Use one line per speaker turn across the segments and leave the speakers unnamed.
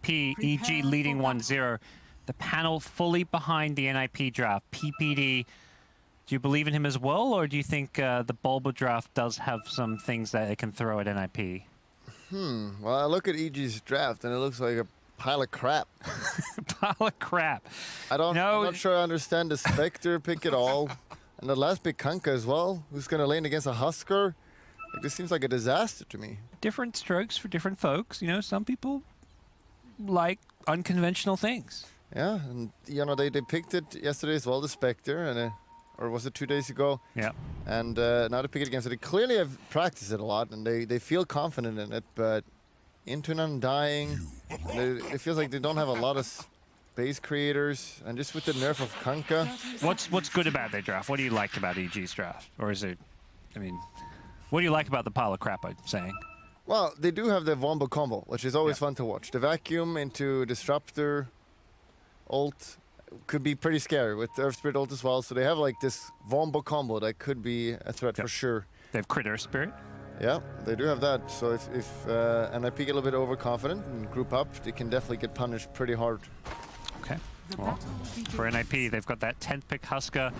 NiP, EG leading 1-0. The panel fully behind the NiP draft. PPD, do you believe in him as well, or do you think the Bulba draft does have some things that it can throw at NiP?
Well, I look at EG's draft, and it looks like a pile of crap.
Pile of crap.
I'm not sure I understand the Spectre pick at all. And the last pick, Kanka as well, who's going to lane against a Husker. Like, this seems like a disaster to me.
Different strokes for different folks. You know, some people like unconventional things.
Yeah, and you know, they picked it yesterday as well, the Spectre, and or was it 2 days ago?
Yeah.
And now they pick it again. So they clearly have practiced it a lot, and they feel confident in it, but into an Undying, it feels like they don't have a lot of space creators, and just with the nerf of Kanka.
What's good about their draft? What do you like about EG's draft? Or is it, I mean, what do you like about the pile of crap I'm saying?
Well, they do have the Wombo combo, which is always fun to watch. The Vacuum into Disruptor ult could be pretty scary with Earth Spirit ult as well. So they have like this Wombo combo that could be a threat for sure.
They have Crit Earth Spirit.
Yeah, they do have that. So if NiP get a little bit overconfident and group up, they can definitely get punished pretty hard.
Okay. Well, for NiP, they've got that 10th pick Husker.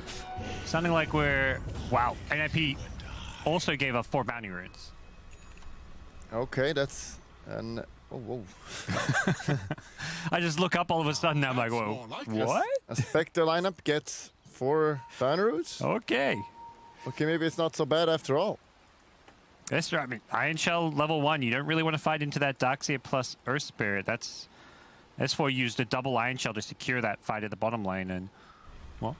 Something like where, wow, NiP also gave up 4 bounty runes.
Okay, that's an whoa.
I just look up all of a sudden and I'm like, whoa, what?
A Spectre lineup gets 4 bounty runes?
Okay.
Okay, maybe it's not so bad after all.
That's right. I mean, Iron Shell level 1, you don't really want to fight into that Darkseer plus Earth Spirit. That's S4 used a double Iron Shell to secure that fight at the bottom lane, and well,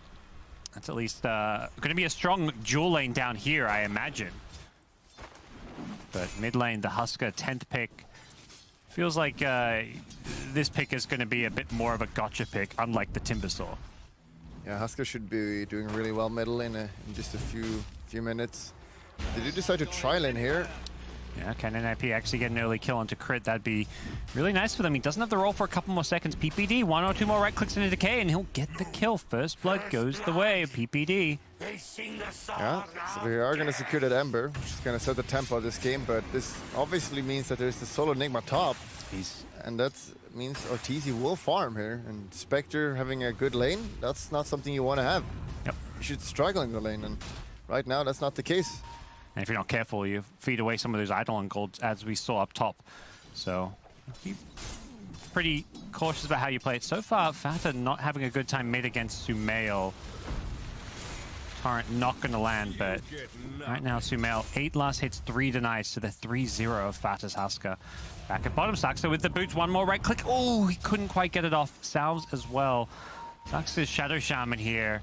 that's at least going to be a strong dual lane down here, I imagine. But mid lane, the Husker 10th pick. Feels like this pick is going to be a bit more of a gotcha pick, unlike the Timbersaw.
Yeah, Husker should be doing really well middle lane in just a few minutes. Did you decide to try lane here?
Yeah, can NiP actually get an early kill onto Crit? That'd be really nice for them. He doesn't have the roll for a couple more seconds. PPD, 1 or 2 more right clicks into Decay, and he'll get the kill. First blood goes the way of PPD.
Yeah, so we are going to secure that Ember, which is going to set the tempo of this game, but this obviously means that there's the solo Enigma top, and that means Ortiz will farm here, and Spectre having a good lane, that's not something you want to have.
Yep.
You should struggle in the lane, and right now that's not the case.
And if you're not careful, you feed away some of those Eidolon golds, as we saw up top. So, be pretty cautious about how you play it. So far, Fata not having a good time mid against Sumail. Torrent not going to land, but right now, Sumail, 8 last hits, 3 denies to the 3-0 of Fata's Husker. Back at bottom, Saxo with the boots, 1 more right click. Oh, he couldn't quite get it off. Salves as well. Saxo's Shadow Shaman here.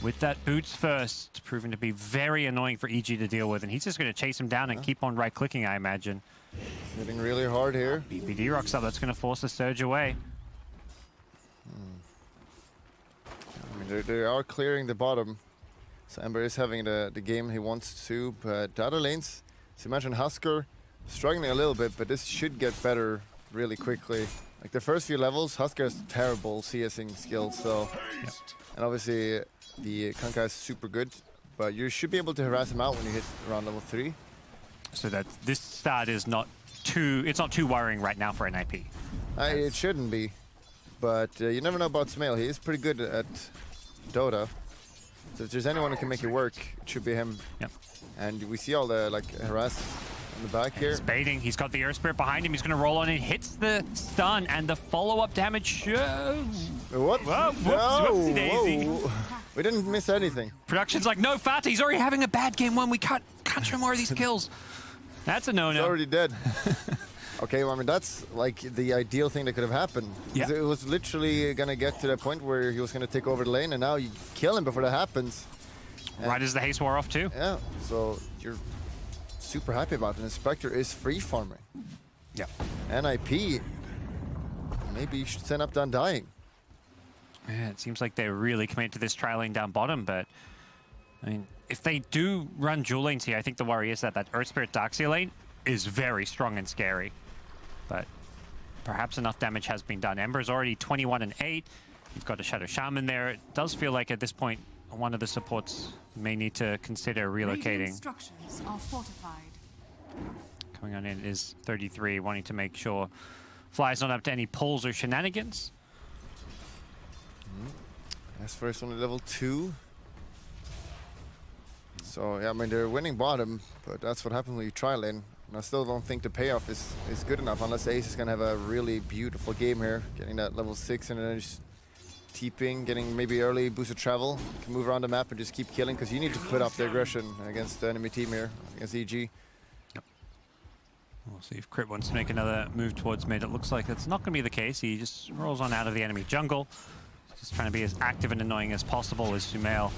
With that boots first, proving to be very annoying for EG to deal with, and he's just going to chase him down and keep on right-clicking, I imagine.
Hitting really hard here.
PPD rocks up, that's going to force the Surge away.
I mean, they are clearing the bottom. So Ember is having the game he wants to, but the other lanes, so imagine Husker struggling a little bit, but this should get better really quickly. Like the first few levels, Husker has terrible CSing skills, so... Yep. And obviously, the Kanka is super good, but you should be able to harass him out when you hit around level 3.
So that this start is not too, it's not too worrying right now for NiP.
It shouldn't be, but you never know about Sumail. He is pretty good at Dota. So if there's anyone who can make it work, it should be him.
Yep. And
we see all the harass in the back here.
He's baiting. He's got the Earth Spirit behind him. He's going to roll on in, hits the stun, and the follow-up damage shows.
What?
Whoa, whoopsie daisy.
Whoa. We didn't miss anything.
Production's like, no, Fata, he's already having a bad game 1. We can't show more of these kills. That's a no-no.
He's already dead. Okay, well, I mean, that's like the ideal thing that could have happened.
Yeah.
It was literally going to get to the point where he was going to take over the lane, and now you kill him before that happens.
Right as the haste wore off too.
Yeah, so you're super happy about it. And Spectre is free farming.
Yeah.
NiP, maybe you should send up the Undying.
Yeah, it seems like they're really committed to this tri lane down bottom, but I mean, if they do run dual lanes here, I think the worry is that Earth Spirit Darkseer lane is very strong and scary. But perhaps enough damage has been done. Ember's already 21 and 8. You've got a Shadow Shaman there. It does feel like at this point, one of the supports may need to consider relocating.
Structures are fortified.
Coming on in is 33, wanting to make sure Fly's not up to any pulls or shenanigans.
As first only level 2. So yeah, I mean they're winning bottom, but that's what happens when you try lane. And I still don't think the payoff is good enough unless Ace is gonna have a really beautiful game here, getting that level 6 and then just TPing, getting maybe early boosted travel, can move around the map and just keep killing because you need to put up the aggression against the enemy team here, against EG.
Yep. We'll see if Crit wants to make another move towards mid. It looks like that's not going to be the case. He just rolls on out of the enemy jungle. Just trying to be as active and annoying as possible as Sumail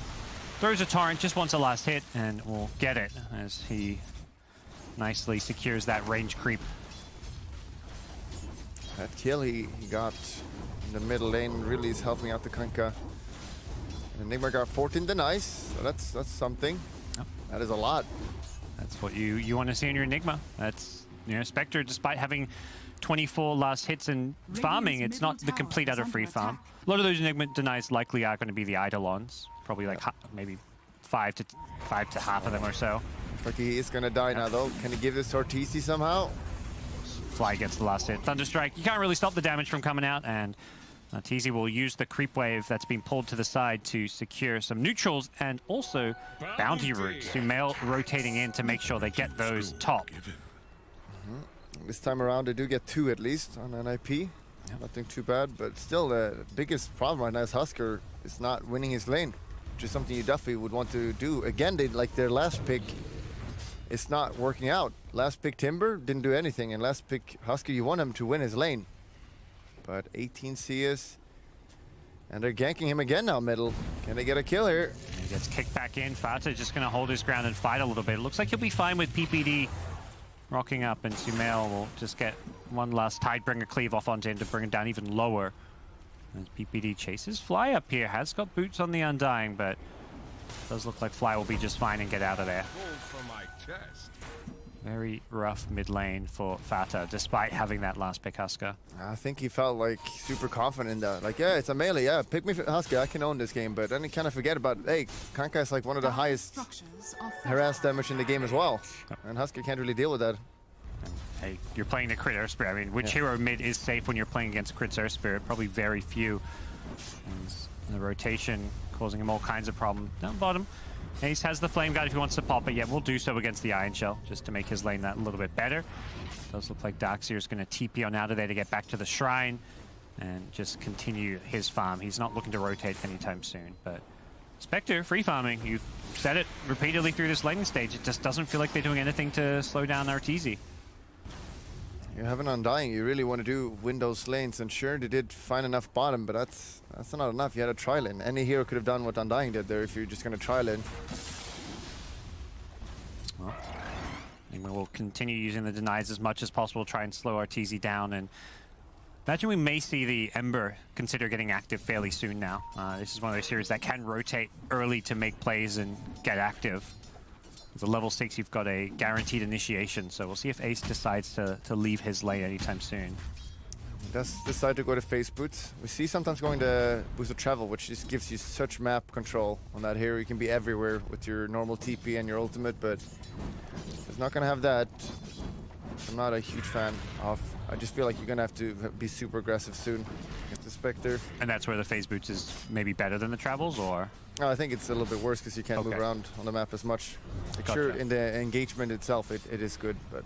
throws a torrent, just wants a last hit, and will get it as he nicely secures that range creep.
That kill he got in the middle lane really is helping out the Kanka. And Enigma got 14 denies, so that's something.
Yep.
That is a lot.
That's what you want to see in your Enigma. That's, you know, Spectre, despite having 24 last hits and farming, it's not the complete utter free farm. A lot of those Enigma denies likely are going to be the Eidolons. Probably like maybe five to half of them or so.
Looks like he is going to die now though. Can he give this to Ortiz somehow?
Fly gets the last hit. Thunderstrike, you can't really stop the damage from coming out, and Ortiz will use the creep wave that's been pulled to the side to secure some neutrals and also bounty roots. Sumail rotating in to make sure they get those top.
This time around they do get 2 at least on NiP. Yep. Nothing too bad, but still the biggest problem right now is Husker is not winning his lane, which is something you definitely would want to do. Again, they like their last pick. It's not working out. Last pick Timber didn't do anything, and last pick Husker, you want him to win his lane. But 18 CS, and they're ganking him again now middle. Can they get a kill here?
He gets kicked back in. Fata just going to hold his ground and fight a little bit. It looks like he'll be fine with PPD rocking up, and Sumail will just get one last Tidebringer cleave off onto him to bring him down even lower. As PPD chases Fly up here, has got boots on the Undying, but does look like Fly will be just fine and get out of there. Very rough mid lane for Fata, despite having that last pick Husker.
I think he felt like super confident in that. Like, yeah, it's a melee, yeah, pick me for Husker, I can own this game. But then he kind of forget about, hey, Kanka is like one of the highest harass damage in the game as well. Yep. And Husker can't really deal with that.
Hey, you're playing the Crit Earth Spirit. I mean, which hero mid is safe when you're playing against Crit Earth Spirit? Probably very few. And the rotation causing him all kinds of problems. Down bottom, Ace has the Flame Guard if he wants to pop it. Yeah, we'll do so against the Iron Shell, just to make his lane that a little bit better. Does look like Darkseer is going to TP on out of there to get back to the Shrine and just continue his farm. He's not looking to rotate anytime soon, but Spectre, free farming. You've said it repeatedly through this laning stage. It just doesn't feel like they're doing anything to slow down Arteezy.
You have an Undying, you really want to do Windows lanes, and sure, they did find enough bottom, but that's not enough. You had a try lane. Any hero could have done what Undying did there if you're just going to try lane.
Well, and we will continue using the denies as much as possible, try and slow Arteezy down, and imagine we may see the Ember consider getting active fairly soon now. This is one of those heroes that can rotate early to make plays and get active. With the level 6, you've got a guaranteed initiation, so we'll see if Ace decides to leave his lane anytime soon.
He does decide to go to Phase Boots. We see sometimes going to Boosted Travel, which just gives you such map control on that hero. You can be everywhere with your normal TP and your ultimate, but it's not going to have that. I'm not a huge fan of. I just feel like you're going to have to be super aggressive soon against the Spectre.
And that's where the Phase Boots is maybe better than the Travels, or?
No, I think it's a little bit worse because you can't move around on the map as much. Like, sure, in the engagement itself, it is good, but...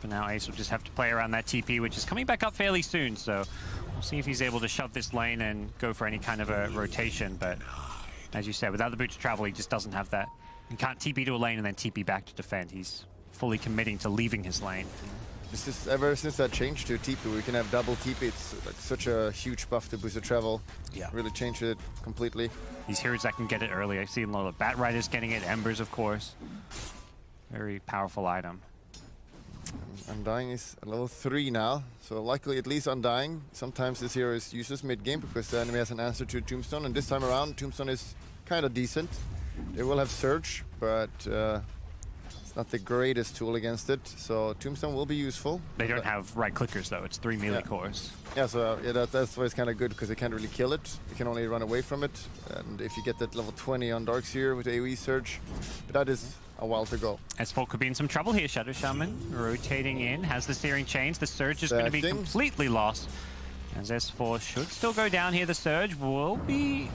For now, Ace will just have to play around that TP, which is coming back up fairly soon, so we'll see if he's able to shove this lane and go for any kind of a rotation, but as you said, without the boots of travel, he just doesn't have that. He can't TP to a lane and then TP back to defend. He's fully committing to leaving his lane.
This is ever since that change to TP, we can have double TP. It's like such a huge buff to Boosted Travel. Yeah. Really changed it completely.
These heroes that can get it early. I've seen a lot of Bat Riders getting it, Embers, of course. Very powerful item.
Undying is at level 3 now, so likely at least Undying. Sometimes this hero is useless mid-game because the enemy has an answer to Tombstone, and this time around, Tombstone is kind of decent. They will have Surge, but it's not the greatest tool against it, so Tombstone will be useful.
They don't have right clickers though, it's 3 melee cores.
Yeah, so that's why it's kind of good, because they can't really kill it. You can only run away from it, and if you get that level 20 on Darkseer with AoE Surge, but that is a while to go.
S4 could be in some trouble here. Shadow Shaman rotating in, has the Searing Chains. The Surge is going to be completely lost. As S4 should still go down here. The Surge will be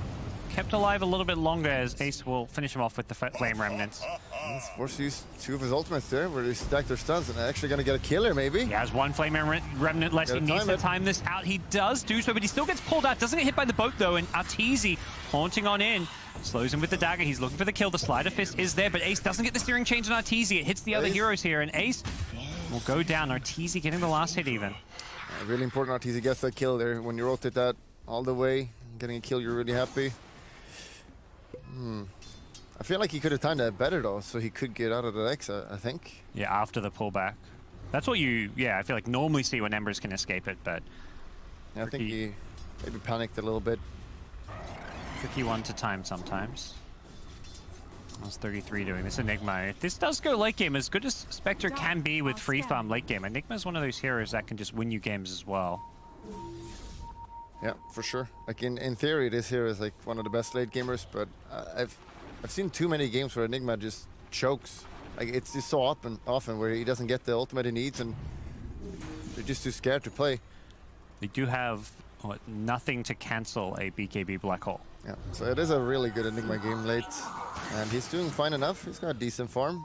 kept alive a little bit longer as Ace will finish him off with the Flame Remnants.
He's forced to use 2 of his ultimates there, where they stack their stuns and actually going to get a killer, maybe.
He has 1 Flame Remnant less. He needs to time this out. He does do so, but he still gets pulled out. Doesn't get hit by the boat, though, and Arteezy haunting on in. Slows him with the dagger. He's looking for the kill. The Slider Fist is there, but Ace doesn't get the Searing Chains on Arteezy. It hits the other heroes here, and Ace will go down. Arteezy getting the last hit even.
Really important Arteezy gets that kill there. When you rotate that all the way, getting a kill, you're really happy. I feel like he could have timed that better, though, so he could get out of the X, I think.
Yeah, after the pullback. That's what you, I feel like normally see when Embers can escape it, but...
Yeah, I think he maybe panicked a little bit.
Tricky one to time sometimes. That's 33 doing this Enigma. If this does go late game, as good as Spectre can be with free farm late game, Enigma is one of those heroes that can just win you games as well.
Yeah, for sure. Like in theory, this hero is like one of the best late gamers, but I've seen too many games where Enigma just chokes. Like it's just so often where he doesn't get the ultimate he needs, and they're just too scared to play.
They do have nothing to cancel a BKB Black Hole.
Yeah, so it is a really good Enigma game late, and he's doing fine enough. He's got a decent farm.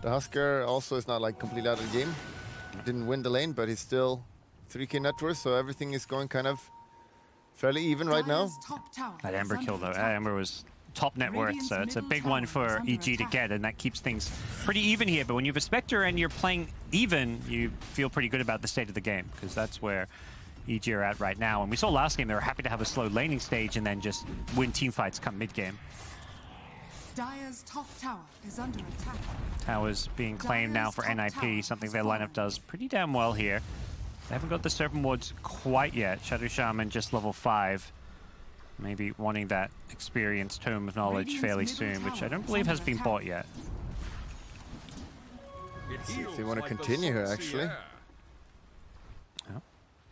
The Husker also is not like completely out of the game. Didn't win the lane, but he's still 3k net worth, so everything is going kind of fairly even right now.
That Ember kill, though. Ember was top net worth, so it's a big one for EG to get, and that keeps things pretty even here. But when you have a Spectre and you're playing even, you feel pretty good about the state of the game, because that's where EG are at right now. And we saw last game they were happy to have a slow laning stage and then just win team fights come mid-game.
Dire's top tower is under attack.
Towers being claimed now for NiP, something their lineup does pretty damn well here. They haven't got the Serpent Wards quite yet. Shadow Shaman just level 5. Maybe wanting that experienced Tome of Knowledge fairly soon, which I don't believe has been bought yet.
See if they want to continue here, actually.
Oh,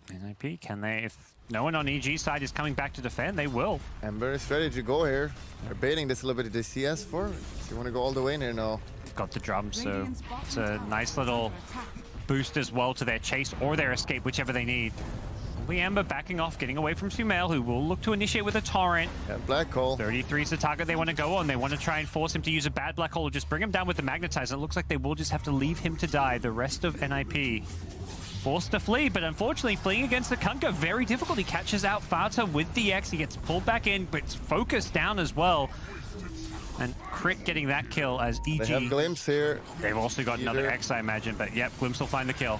NiP, can they? If no one on EG side is coming back to defend, they will.
Ember is ready to go here. They're baiting this a little bit. Did they see S4? Do you want to go all the way in here? No.
They've got the drum, so it's a nice little boost as well to their chase or their escape, whichever they need. Ember backing off, getting away from Sumail, who will look to initiate with a Torrent.
Yeah, Black Hole.
33 is the target they want to go on. They want to try and force him to use a bad Black Hole, or just bring him down with the Magnetizer. It looks like they will just have to leave him to die. The rest of NiP forced to flee, but unfortunately fleeing against the Kunkka, very difficult. He catches out Fata with the X. He gets pulled back in, but it's focused down as well. And Crit getting that kill as EG.
They have Glimpse here.
They've also got another X, I imagine, but yep, Glimpse will find the kill.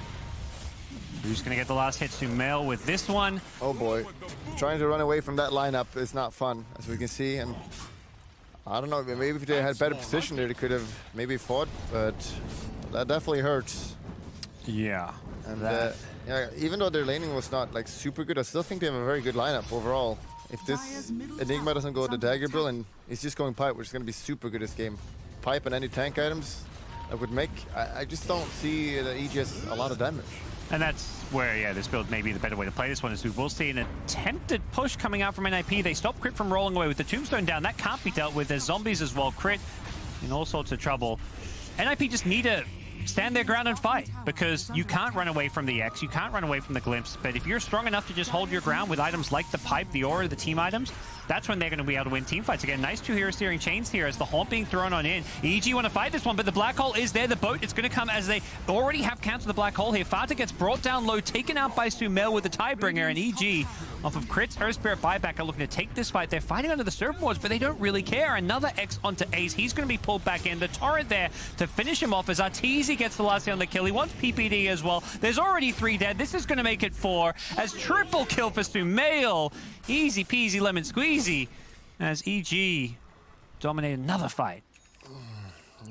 Who's going to get the last hit? Sumail with this one.
Oh boy. Trying to run away from that lineup is not fun, as we can see. And I don't know, maybe if they had better position there, they could have maybe fought, but that definitely hurts.
Yeah.
And yeah, even though their laning was not like super good, I still think they have a very good lineup overall. If this Enigma doesn't go to Dagger Bill and he's just going Pipe, which is going to be super good this game. Pipe and any tank items that would make, I just don't see that EG has a lot of damage.
And that's where, yeah, this build may be the better way to play this one, is we will see an attempted push coming out from NiP. They stop Crit from rolling away with the Tombstone down. That can't be dealt with. There's zombies as well. Crit in all sorts of trouble. NiP just need to stand their ground and fight, because you can't run away from the X, you can't run away from the Glimpse, but if you're strong enough to just hold your ground with items like the Pipe, the Aura, the team items, that's when they're going to be able to win team fights. Again, nice 2 hero Searing Chains here as the Haunt being thrown on in. EG want to fight this one, but the Black Hole is there. The boat is going to come as they already have cancelled the Black Hole here. Fata gets brought down low, taken out by Sumail with the Tidebringer, and EG, off of Crit's Earth Spirit buyback, are looking to take this fight. They're fighting under the Serpent Wards, but they don't really care. Another X onto Ace. He's going to be pulled back in. The Torrent there to finish him off as Arteezy gets the last hit on the kill. He wants PPD as well. There's already 3 dead. This is going to make it 4 as triple kill for Sumail. Easy peasy lemon squeezy as EG dominate another fight.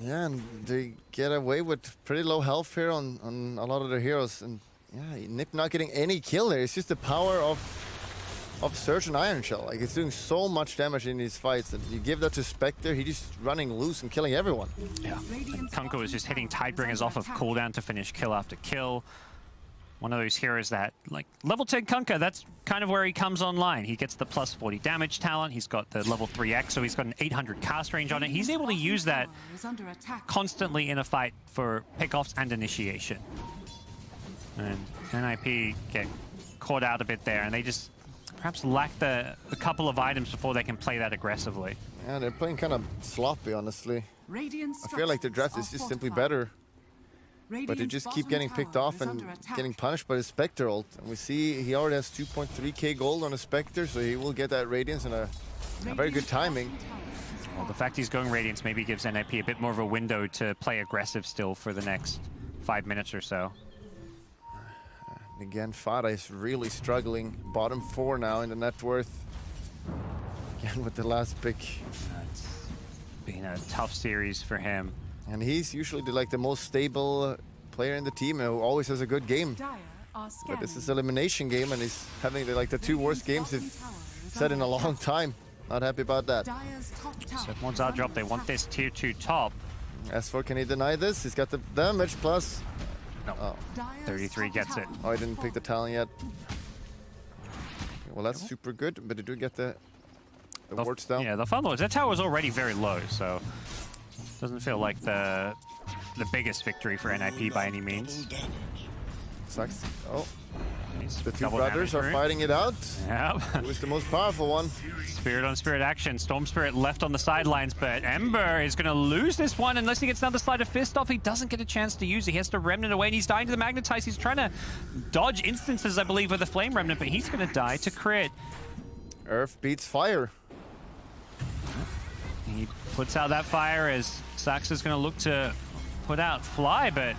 Yeah, and they get away with pretty low health here on a lot of their heroes. And yeah, NiP not getting any kill there. It's just the power of Surge and Iron Shell. Like, it's doing so much damage in these fights, and you give that to Spectre, he's just running loose and killing everyone.
Yeah, and Kunkka is just hitting Tidebringers off of cooldown to finish kill after kill. one of those heroes that, like, level 10 Kunkka, that's kind of where he comes online. He gets the plus 40 damage talent. He's got the level 3x, so he's got an 800 cast range on it. He's able to use that constantly in a fight for pickoffs and initiation. And NiP get caught out a bit there, and they just perhaps lack a couple of items before they can play that aggressively.
Yeah, they're playing kind of sloppy, honestly. I feel like their draft is just simply better. But they just keep getting picked off and getting punished by the Spectre ult. And we see he already has 2.3k gold on a Spectre, so he will get that Radiance in a very good timing.
Well, the fact he's going Radiance maybe gives NiP a bit more of a window to play aggressive still for the next 5 minutes or so.
Again, Fada is really struggling. Bottom 4 now in the net worth. Again with the last pick.
It's been a tough series for him.
And he's usually the most stable player in the team who always has a good game. But this is elimination game, and he's having the 2 worst games they've said in a long time. Not happy about that.
So once our drop, they want this tier 2 top.
As for can he deny this? He's got the damage plus.
No.
Oh.
33 gets it.
Oh, I didn't pick the talent yet. Well, that's super good, but they do get the wards down.
Yeah, the fun lords. That tower was already very low, so doesn't feel like the biggest victory for NiP by any means.
Sucks. Oh, the 2
Double
brothers are fighting it out.
Yeah.
Who's the most powerful one?
Spirit on Spirit action. Storm Spirit left on the sidelines, but Ember is going to lose this one unless he gets another Sleight of Fist off. He doesn't get a chance to use it. He has to Remnant away, and he's dying to the Magnetize. He's trying to dodge instances, I believe, with the Flame Remnant, but he's going to die to crit.
Earth beats fire.
He puts out that fire as Sax is going to look to put out Fly, but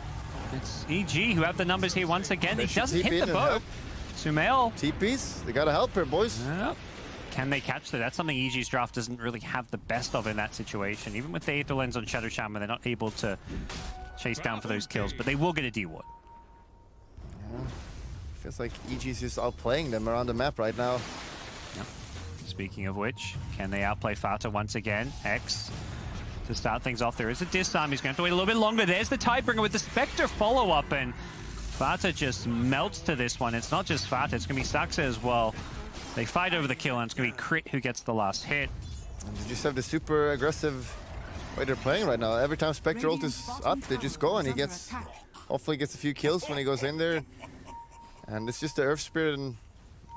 it's EG who have the numbers here once again. He doesn't hit the boat. Sumail.
TPs, they gotta help her, boys.
Yep. Can they catch that? That's something EG's draft doesn't really have the best of in that situation. Even with the Aether Lens on Shadow Shaman, they're not able to chase down for those kills, but they will get a D-Ward.
Yeah. Feels like EG's just outplaying them around the map right now.
Yep. Speaking of which, can they outplay Fata once again? X to start things off. There is a disarm. He's going to have to wait a little bit longer. There's the Tidebringer with the Spectre follow-up, and Fata just melts to this one. It's not just Fata, it's going to be Saxa as well. They fight over the kill, and it's going to be Crit who gets the last hit.
And they just have the super aggressive way they're playing right now. Every time Spectre ult is up, they just go, and he gets, hopefully gets a few kills when he goes in there. And it's just the Earth Spirit and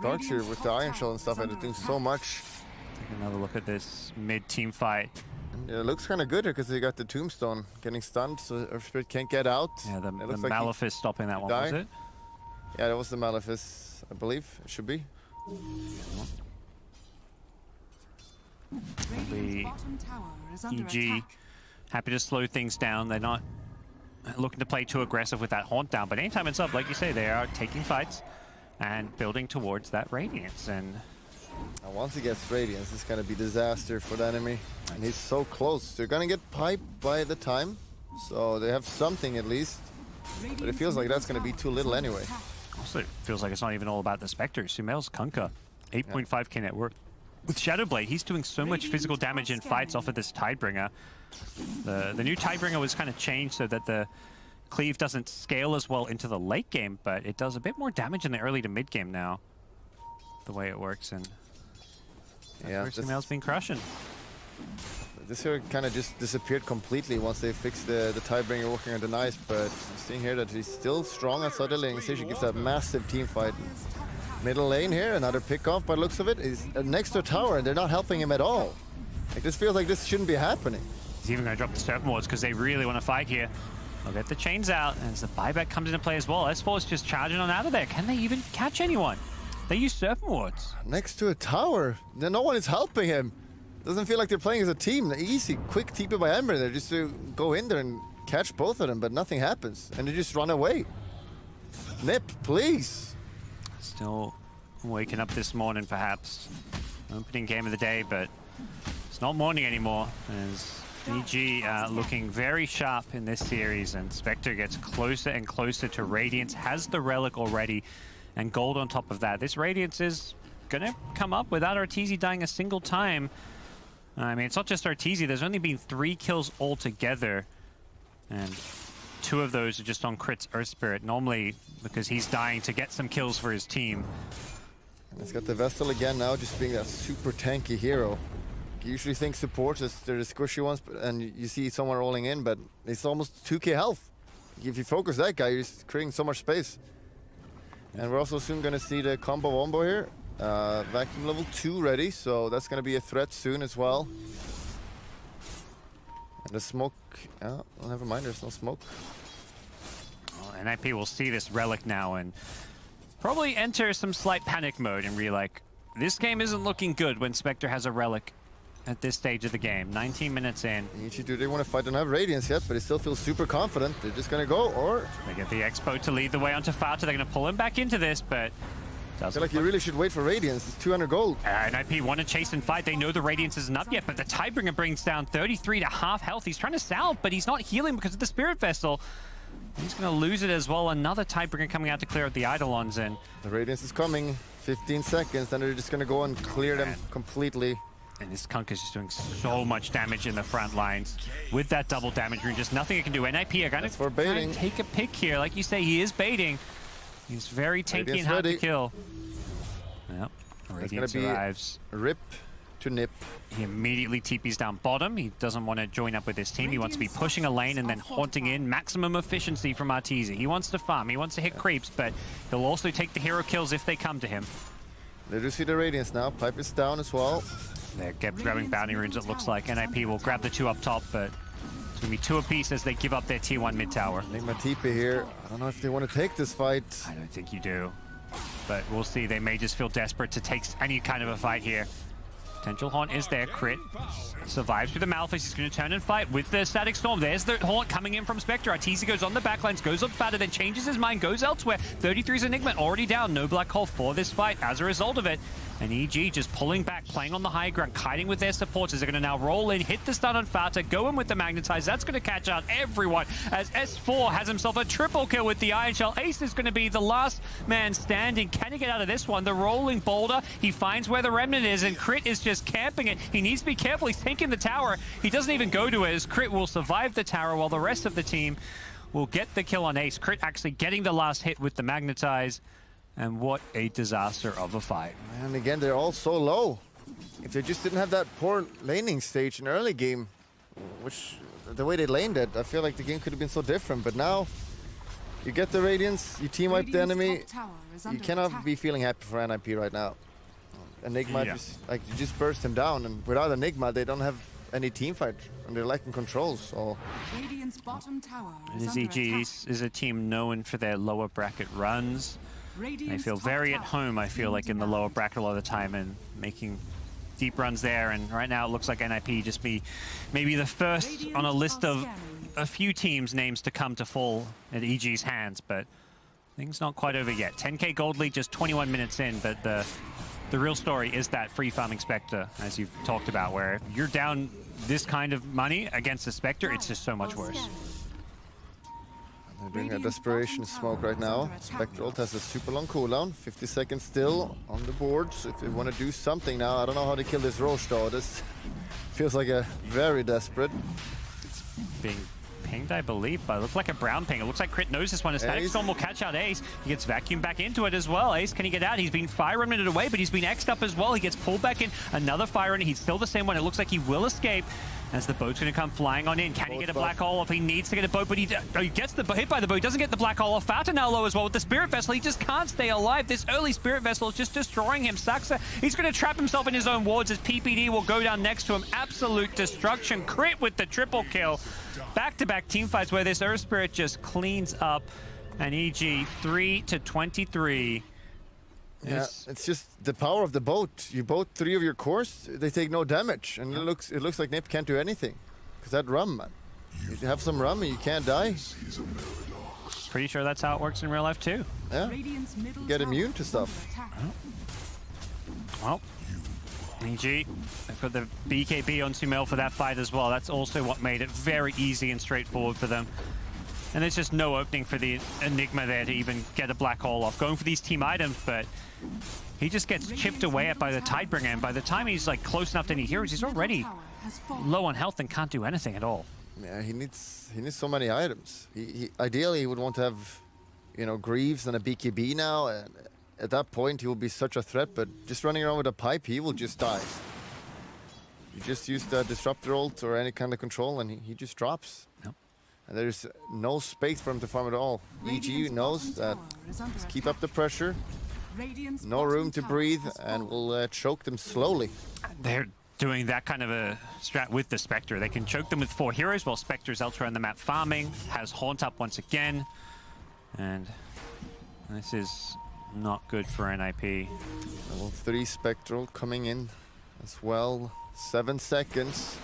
Darks here with the Iron Shell and stuff, and they're doing so much.
Take another look at this mid-team fight.
Yeah, it looks kind of good here because they got the Tombstone getting stunned, so Earth Spirit can't get out.
Yeah, the
like
Malefice stopping that one, was it?
Yeah, that was the Malefice, I believe. It should be.
The EG happy to slow things down. They're not looking to play too aggressive with that Haunt down, but anytime it's up, like you say, they are taking fights and building towards that Radiance. And
once he gets Radiance, it's going to be disaster for the enemy. And he's so close. They're going to get piped by the time, so they have something at least. But it feels like that's going to be too little anyway.
Also, it feels like it's not even all about the Spectre. Sumail's Kunkka, 8.5k net worth. With Shadowblade, he's doing so much physical damage in fights off of this Tidebringer. The new Tidebringer was kind of changed so that the cleave doesn't scale as well into the late game, but it does a bit more damage in the early to mid game now, the way it works. And yeah, Sumail's been crushing.
This here kind of just disappeared completely once they fixed the Tidebringer working on the Nice, but I'm seeing here that he's still strong outside the lane station. Gives that massive team fight. Middle lane here, another pick off by the looks of it. He's next to a tower and they're not helping him at all. Like, this feels like this shouldn't be happening.
He's even going to drop the Serpent Wards because they really want to fight here. They'll get the chains out, and as the buyback comes into play as well, S4 is just charging on out of there. Can they even catch anyone? They use Serpent Wards.
Next to a tower, then no one is helping him. Doesn't feel like they're playing as a team. Easy, quick TP by Ember there just to go in there and catch both of them, but nothing happens, and they just run away. NiP, please.
Still waking up this morning, perhaps. Opening game of the day, but it's not morning anymore. As EG looking very sharp in this series, and Spectre gets closer and closer to Radiance, has the Relic already, and gold on top of that. This Radiance is gonna come up without Arteezy dying a single time. I mean, it's not just Arteezy, there's only been 3 kills altogether. And 2 of those are just on Crit's Earth Spirit, normally because he's dying to get some kills for his team.
And it's got the Vestal again now, just being that super tanky hero. You usually think supports is they're the squishy ones, and you see someone rolling in, but it's almost 2k health. If you focus that guy, you're just creating so much space. And we're also soon going to see the combo wombo here. Vacuum level 2 ready, so that's going to be a threat soon as well. And the smoke, oh, well, never mind, there's no smoke.
Well, NiP will see this relic now and probably enter some slight panic mode and be like, this game isn't looking good when Spectre has a relic at this stage of the game. 19 minutes in.
Do they want to fight? Don't have Radiance yet, but he still feels super confident. They're just going to go, or...
They get the Expo to lead the way onto Fata. They're going to pull him back into this, but...
I feel like you really should wait for Radiance. It's 200 gold.
NiP want to chase and fight. They know the Radiance isn't up yet, but the Tidebringer brings down 33 to half health. He's trying to salve, but he's not healing because of the Spirit Vessel. He's going to lose it as well. Another Tidebringer coming out to clear out the Eidolons, and
the Radiance is coming. 15 seconds, then they're just going to go and clear them completely.
And this Kunk is just doing so much damage in the front lines. With that double damage rune, just nothing it can do. NiP are going to take a pick here. Like you say, he is baiting. He's very tanky and hard to kill. Yep. Radiance arrives.
Rip to NiP.
He immediately TPs down bottom. He doesn't want to join up with his team. He wants to be pushing a lane and then haunting in. Maximum efficiency from Arteezy. He wants to farm. He wants to hit creeps, but he'll also take the hero kills if they come to him.
They do see the Radiance now. Pipe is down as well.
They're grabbing bounty runes, it looks like. NiP will grab the 2 up top, but it's going to be 2 apiece as they give up their tier 1 mid tower.
Enigma TP here. I don't know if they want to take this fight.
I don't think you do. But we'll see. They may just feel desperate to take any kind of a fight here. Potential haunt is there. Crit survives through the Malphite. He's going to turn and fight with the Static Storm. There's the haunt coming in from Spectre. Arteezy goes on the backlines, goes up Fata, then changes his mind, goes elsewhere. 33's Enigma already down. No black hole for this fight as a result of it. And EG just pulling back, playing on the high ground, kiting with their supporters. They're going to now roll in, hit the stun on Fata, go in with the Magnetize. That's going to catch out everyone as S4 has himself a triple kill with the Iron Shell. Ace is going to be the last man standing. Can he get out of this one? The rolling boulder, he finds where the Remnant is, and Crit is just camping it. He needs to be careful. He's taking the tower. He doesn't even go to it as Crit will survive the tower while the rest of the team will get the kill on Ace. Crit actually getting the last hit with the Magnetize. And what a disaster of a fight.
And again, they're all so low. If they just didn't have that poor laning stage in early game, which the way they laned it, I feel like the game could have been so different. But now, you get the Radiance, you team wipe the enemy. You cannot be feeling happy for NiP right now. Enigma, you just burst him down. And without Enigma, they don't have any team fight. And they're lacking control, so...
Radiant's bottom tower
is EG is a team known for their lower bracket runs. They feel very at home, I feel like, in the lower bracket a lot of the time and making deep runs there. And right now it looks like NiP just be maybe the first on a list of a few teams' names to come to fall at EG's hands, but things not quite over yet. 10k gold lead just 21 minutes in, but the real story is that free farming Spectre, as you've talked about, where if you're down this kind of money against the Spectre, it's just so much worse.
They're doing a desperation smoke right now. Spectre ult has a super long cooldown. 50 seconds still on the board. So if they want to do something now, I don't know how to kill this Roche though. This feels like a very desperate.
It's being pinged, I believe, but it looks like a brown ping. It looks like Crit knows this one. A Static Storm will catch out Ace. He gets vacuumed back into it as well. Ace, can he get out? He's been fire remnanted away, but he's been X'd up as well. He gets pulled back in. Another fire remnant. He's still the same one. It looks like he will escape. As the boat's going to come flying on in. Can he get a black hole off? He needs to get a boat, but he gets hit by the boat. He doesn't get the black hole off. Fata now low as well with the Spirit Vessel. He just can't stay alive. This early Spirit Vessel is just destroying him. Saxa, he's going to trap himself in his own wards as PPD will go down next to him. Absolute destruction. Crit with the triple kill. Back-to-back team fights where this Earth Spirit just cleans up. And EG 3-23.
Yeah, it's just the power of the boat. You boat 3 of your cores, they take no damage, and it looks like NiP can't do anything. Because that rum, man. You have some rum and you can't die.
Pretty sure that's how it works in real life too.
Yeah, you get immune to stuff.
Well, EG, they've got the BKB on Sumail for that fight as well. That's also what made it very easy and straightforward for them. And there's just no opening for the Enigma there to even get a black hole off. Going for these team items, but he just gets chipped away at by the Tidebringer. And by the time he's like close enough to any heroes, he's already low on health and can't do anything at all.
Yeah, he needs so many items. He ideally he would want to have, you know, Greaves and a BKB now, and at that point he will be such a threat. But just running around with a pipe, he will just die. You just use the disruptor ult or any kind of control, and he just drops.
Yep.
And there's no space for him to farm at all. EG knows that. Just keep up the pressure. No room to breathe, and we'll choke them slowly.
They're doing that kind of a strat with the Spectre. They can choke them with 4 heroes while Spectre's elsewhere on the map farming. Has Haunt up once again. And this is not good for NiP.
Level 3 Spectral coming in as well. 7 seconds.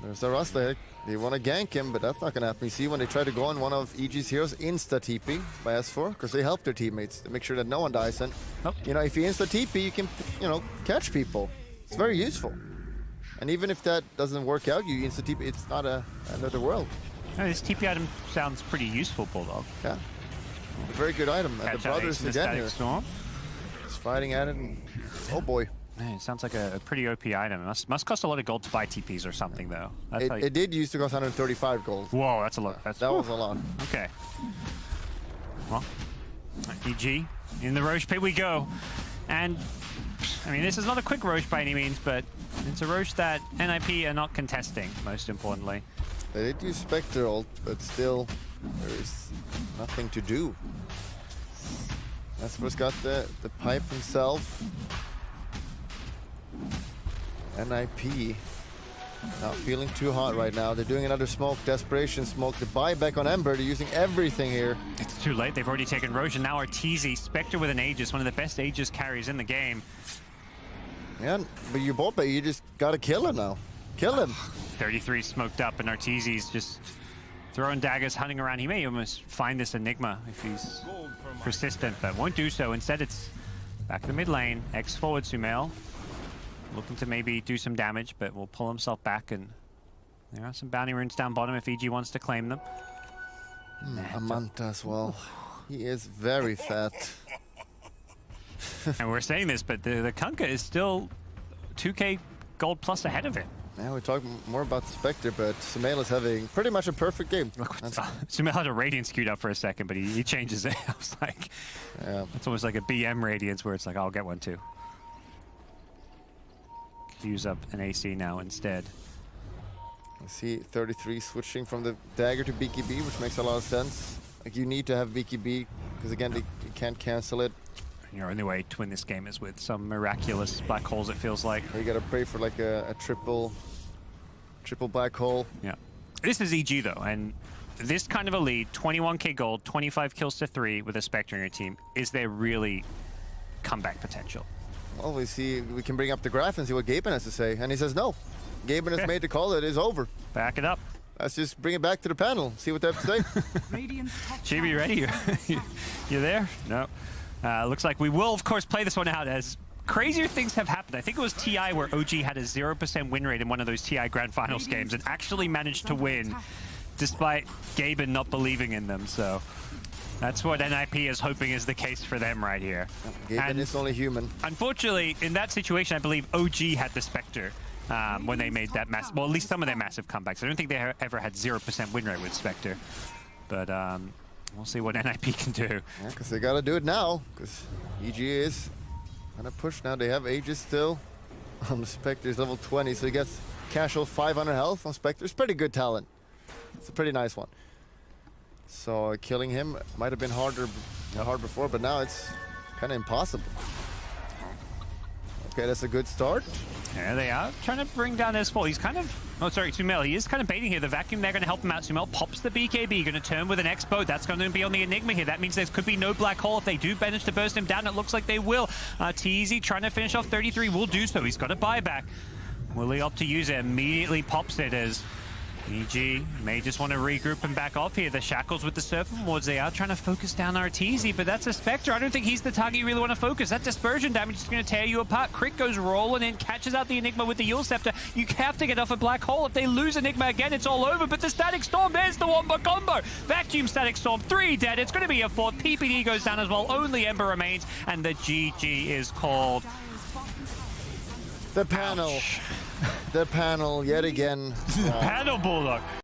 There's a Rustler. They want to gank him, but that's not going to happen. You see when they try to go on one of EG's heroes, insta-TP by S4, because they help their teammates to make sure that no one dies. And, you know, if you insta-TP, you can, you know, catch people. It's very useful. And even if that doesn't work out, you insta-TP, it's not another world.
This TP item sounds pretty useful, Bulldog.
Yeah. A very good item. And the brothers again here.
Storm.
Just fighting at it. And, oh boy.
Man, it sounds like a pretty OP item. It must cost a lot of gold to buy TPs or something, though.
It did used to cost 135 gold.
Whoa, that's a lot.
That was a lot.
Okay. Well, EG, in the Roche pit we go. And, I mean, this is not a quick Roche by any means, but it's a Roche that NiP are not contesting, most importantly.
They did use Spectre ult, but still, there is nothing to do. Asper's got the pipe himself. NiP not feeling too hot right now. They're doing another smoke, desperation smoke. The buyback on Ember, they're using everything here.
It's too late. They've already taken Roche, and now Arteezy. Spectre with an Aegis, one of the best Aegis carries in the game.
Yeah, but you both, you just gotta kill him now. Kill him.
33 smoked up, and Arteezy's just throwing daggers, hunting around. He may almost find this Enigma if he's persistent, but won't do so. Instead, it's back in the mid lane. X forward Sumail. Looking to maybe do some damage, but will pull himself back, and there are some bounty runes down bottom if EG wants to claim them.
Amanta as well. He is very fat.
And we're saying this, but the Kunkka is still 2k gold plus ahead of it.
Now we talk more about Spectre, but Sumail is having pretty much a perfect game.
Sumail had a Radiance queued up for a second, but he changes it. I was like,
yeah.
It's almost like a BM Radiance where it's like, I'll get one too. Use up an AC now instead.
I see 33 switching from the dagger to BKB, which makes a lot of sense. Like, you need to have BKB, because again, you can't cancel it.
Your only way to win this game is with some miraculous black holes, it feels like.
You gotta pray for like a triple black hole.
Yeah. This is EG though, and this kind of a lead, 21k gold, 25 kills to 3 with a Spectre in your team. Is there really comeback potential?
Well, we can bring up the graph and see what Gaben has to say. And he says no. Gaben has made the call that it is over.
Back it up.
Let's just bring it back to the panel, see what they have to say.
Chibi, you ready? You there? No. Looks like we will, of course, play this one out as crazier things have happened. I think it was TI where OG had a 0% win rate in one of those TI Grand Finals games and actually managed to win despite Gaben not believing in them. So that's what NiP is hoping is the case for them right here.
Gaben is only human.
Unfortunately, in that situation, I believe OG had the Spectre when they made that massive, well, at least some of their massive comebacks. I don't think they ever had 0% win rate with Spectre. But we'll see what NiP can do.
Yeah, because they got to do it now, because EG is on a push now. They have Aegis still. The Spectre's level 20, so he gets casual 500 health on Spectre. It's pretty good talent. It's a pretty nice one. So killing him might have been hard before, but now it's kind of impossible. Okay, that's a good start.
Yeah, they are trying to bring down S4. He's kind of, oh sorry, Sumail. He is kind of baiting here. The vacuum, they're going to help him out. Sumail pops the BKB, going to turn with an X-Bow. That's going to be on the Enigma here. That means there could be no black hole. If they do manage to burst him down, it looks like they will. Teasy trying to finish off 33 will do so. He's got a buyback. Will he opt to use it? Immediately pops it as EG may just want to regroup and back off here. The Shackles with the Serpent Wards, they are trying to focus down Arteezy, but that's a Spectre. I don't think he's the target you really want to focus. That dispersion damage is going to tear you apart. Crick goes rolling in, catches out the Enigma with the Yule Scepter. You have to get off a black hole. If they lose Enigma again, it's all over, but the Static Storm, there's the Wombo combo. Vacuum Static Storm, 3 dead. It's going to be a 4th. PPD goes down as well. Only Ember remains, and the GG is called.
The panel.
Ouch.
the panel yet again.
Panel Bulldog.